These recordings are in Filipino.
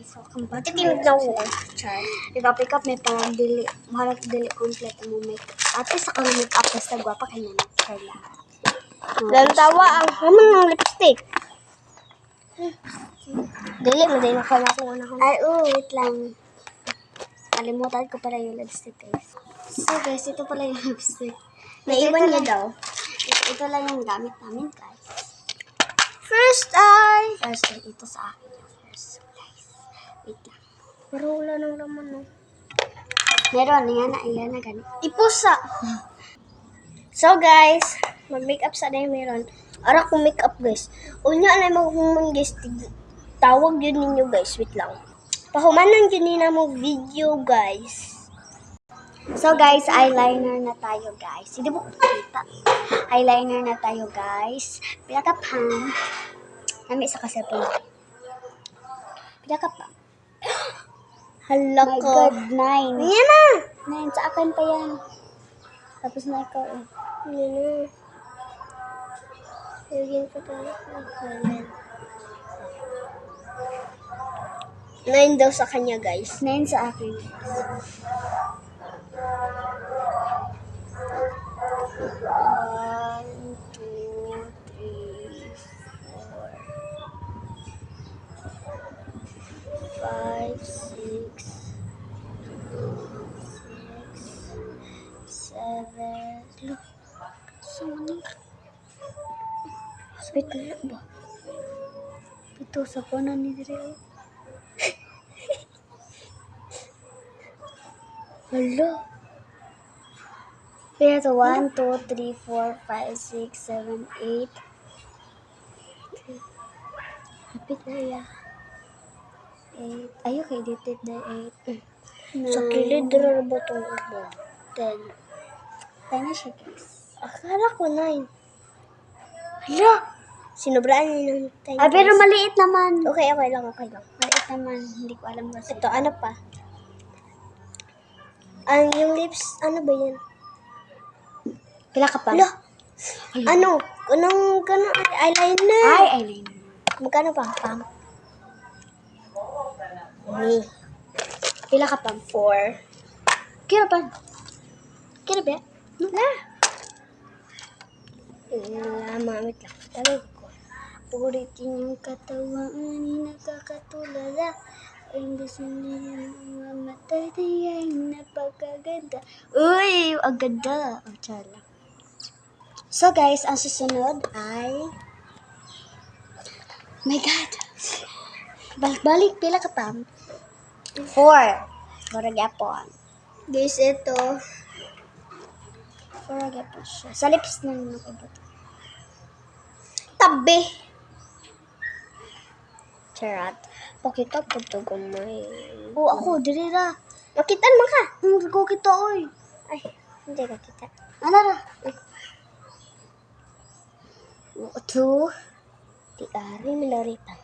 So, kapatid yung daw ko. Char. Pick up may parang dili. Mahalat dili complete mo make. At least ako make up basta gwapa kay na. Char lang. Dan tawa ang naman ng lipstick. Dili mo din ako na kung ano. Ay, wait lang. Kalimutan ko pala yung lipstick guys. So guys, ito pala yung lipstick. Naiwan niya daw. Ito lang yung gamit namin guys. First eye. First, ito sa akin. First, guys. Wait lang. Pero wala nang laman, no? Meron, yan na ganito. Ipusa. So, guys, mag-makeup sa na yung meron. Ara kong makeup, guys. Unya na mag-human, guys. Tawag yun ninyo, guys. Wait lang. Pahumanan yun nina mo video, guys. So guys, eyeliner na tayo guys. Hindi mo kita. Eyeliner na tayo guys. Pila ka pa. Nami isa kasi po. Pila ka pa. Hala My ko. God, 9. Yan na. 9, sa akin pa yan. Tapos na ikaw eh. Yan na. Lagyan ko pa. 9 daw sa kanya, guys. 9 sa akin. 1, 2, 3, 4, 5, 6, 7. Look. Sonic. Wait na ba? Ito sa kanan ni Dre. Hala. Kaya ito, 1, 2, 3, 4, 5, 6, 7, 8. Kapit na yan. 8. Ayok, edited na 8. Sa kilid, dara ba itong ubo? 10. 10 na siya, guys. Akala ko 9. Hala! Sinobraan niya ng 10. Ah, pero maliit naman. Okay lang. Maliit naman. Hindi ko alam kasi. Ito, ano pa? Yung lips, ano ba yan? Pila ka pa? Hala! Ano? Anong eyeliner? Ay, eyeliner. Magkano pa? Pam? Ni. Pila ka pa? 4. Kira pa? Kira ba? Wala, mamit lang. Tawag ko. Puritin yung katawan ni nakakatulala. Ang gusto niya mamatay niya yung napakaganda. Uy! Ang ganda! Oh, chala. So guys, ang susunod ay... My God! Balik-balik, pila ka pa? 4. Murag yapon. Guys, ito. Murag yapon siya. Sa lips na nung nakabot. Tabi. Charat. Pakita ko ito gamay. Oh, ako, diri ra. Makita naman ka. Ko kita, oy. Ay, hindi ka kita. Ano ra? 2. Di ari, minoritan.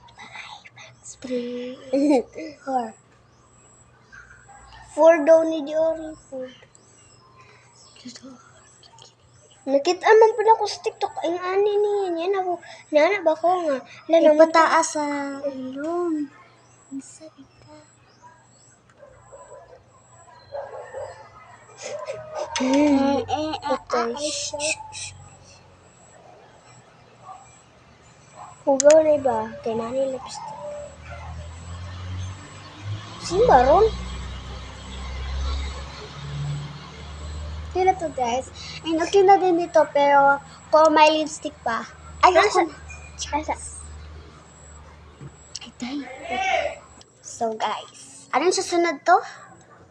3. 4. 4 daw ni Diori. 4. Nakita man pala ko sa TikTok. Ang ani niya. Yan ako. Nana ba ko nga. Ipataas sa ilong. Sa ita. Hugaw na ba? Kaya nani lipstick. Simba ron? Kaya to guys. Ay, okay na din dito. Pero, kung may lipstick pa. Ay, ako. Asa? Ay, day. So, guys. Anong susunod to?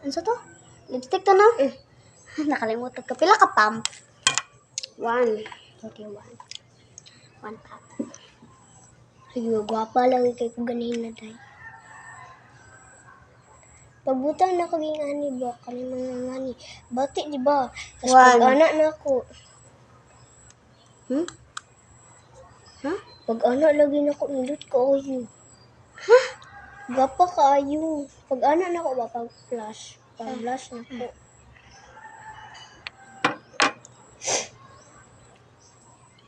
Ano sa to? Lipstick to, no? Nakalimutan ka. Pila ka, Pam? 1. Okay, 1. 1 pa. Ay, gwapa lang kay ko ganin na day. Pagbutang na ko ging ani ba? Kani mga ngani. Bati, di ba? Tapos 1. pag-anak na ako. Ha? Pag-anak lagi na ko, nilot ko ayo. Ha? Gapa ka ayo. Pag-anak na ko ba? Pag-flash. Pag-flash na ko.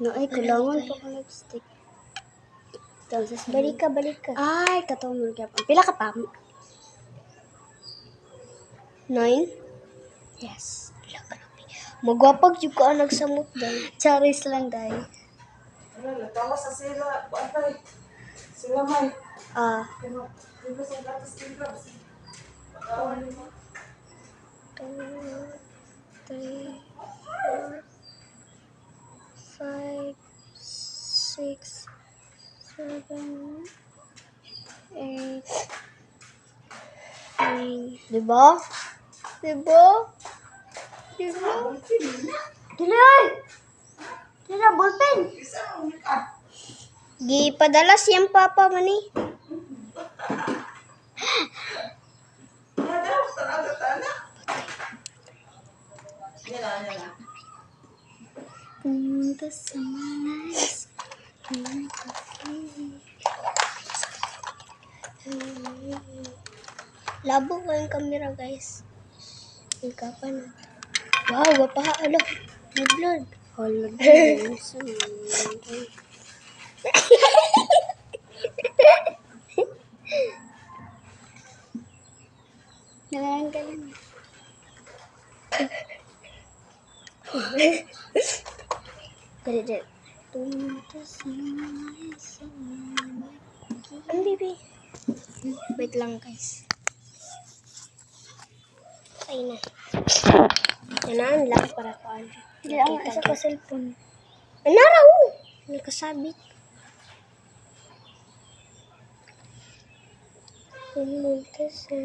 No, ay, kailangan pa ko lipstick. Tapos sa Balik ka. Ay, katong mo gyapon. Pila ka pa? 9. Yes. Ala, grabe. Magwapag yung ka nagsamot dahil. Charis lang dai. Natawa sa sila. Bantay. Sila may. Ah. Diba sa gatas nila? 2, 3, 4, 5, 6, 7, 8, 9. Diba? Dili! Dili ballpen. Gipadala siyang papa man eh. Nadaw, talaga tana. Yan. Pumunta sa malayas. May pag-ibig. Labo ko yung camera guys. Ikapan na. Wow, alo. May blood. Hold Nalang ka lang. Dali. Pumunta sa malayas. Ang baby. Wait lang guys. Ay na. Yanaan lang para ko. Hindi, ang isa ko cellphone. Naraw! Nakasabit. Pumunta sa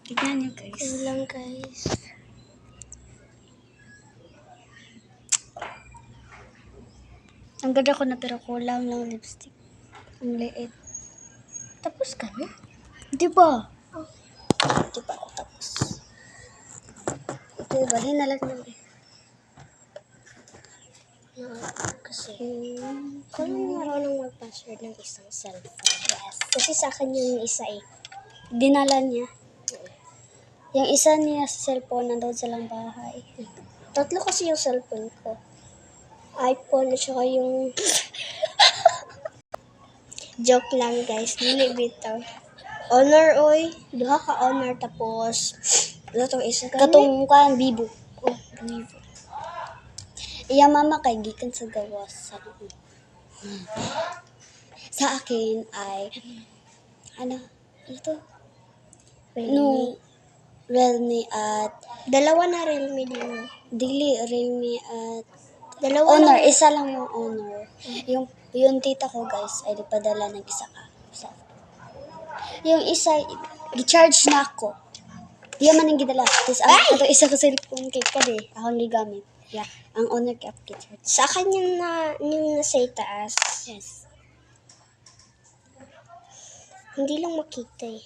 Tignan niyo guys. lang guys. Ang ganda ko na pero kulang lang lipstick. Ang liit. Tapos ka na? Di ba? Di pa ako tapos. Ito iba. Hinalat na eh. Kasi, kung yung marunong mag-password ng isang cellphone. Yes. Kasi sa akin yung isa eh. Dinala niya. Yung isa niya sa cellphone nandun silang bahay. 3 kasi yung cellphone ko. iPhone at saka yung... Joke lang guys. Dili bitaw. Honor oy. Duha ka honor tapos... Ito isa ka. Katong kan bibo. Oh, bibo. Iya mama kay gikan sa gawas sa Sa akin ay ano to? No, Realme at Dalawa na Realme din. dili Realme at Dalawa Honor, lang. isa lang yung Honor. Yung tita ko guys ay ipadala ng isa ka. Yung isa gi-charge na ako. Diyan man ang gidala. Tapos ang ato isa ko cellphone kay kadi akong gigamit. Yeah, ang Honor kay charge. Sa akin yung nasa itaas. Yes. Hindi lang makita eh.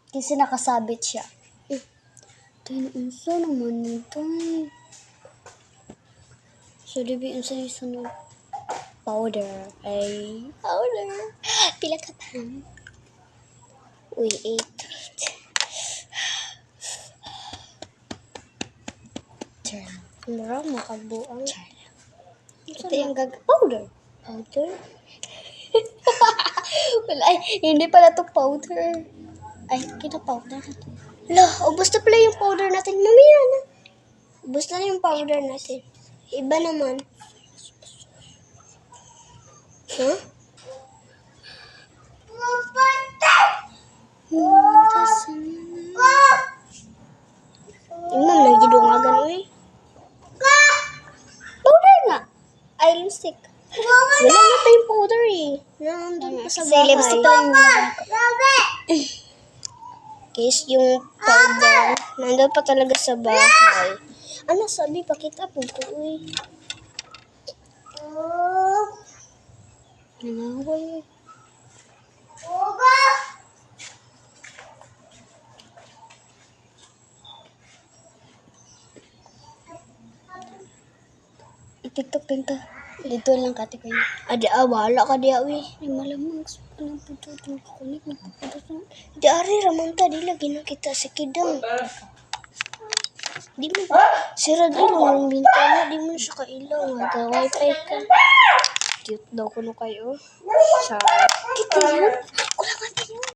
Kasi nakasabit siya. Tayo unsa naman nito. So, dibi unsa yung sunod? Powder. Ay, powder. Pila ka pa? Uy, 8. Turn. Mura, makabuang. Ito yung powder. Powder? Wala, ay, hindi pala to powder. Ay, powder na to. Lah, ubos na pala yung powder natin. Mamaya na. Ubos na yung powder natin. Iba naman. Huh? Imam, nagidungagan eh. Powder nga. Ay, lipstick. Wala na tayong powder eh. Nandun pa sa Kasi bahay. lipstick pala yung ginagamit ko. Guys, yung powder, nandun pa talaga sa bahay. Ano sabi, pakita po ko eh. Nanaway. I-tiktok din to. Dito lang kati kayo. Ada wala ka di awi. Ay, malamang. Anong pagtutulog ko? Nagpapagod. Di ari ramon ta di lagi na kita sa kidang. Di mo sira din ang bintana, di mo siya kailaw nga wifi ka. Cute daw kuno kayo. Sa Kita yun. Kulangan tayo.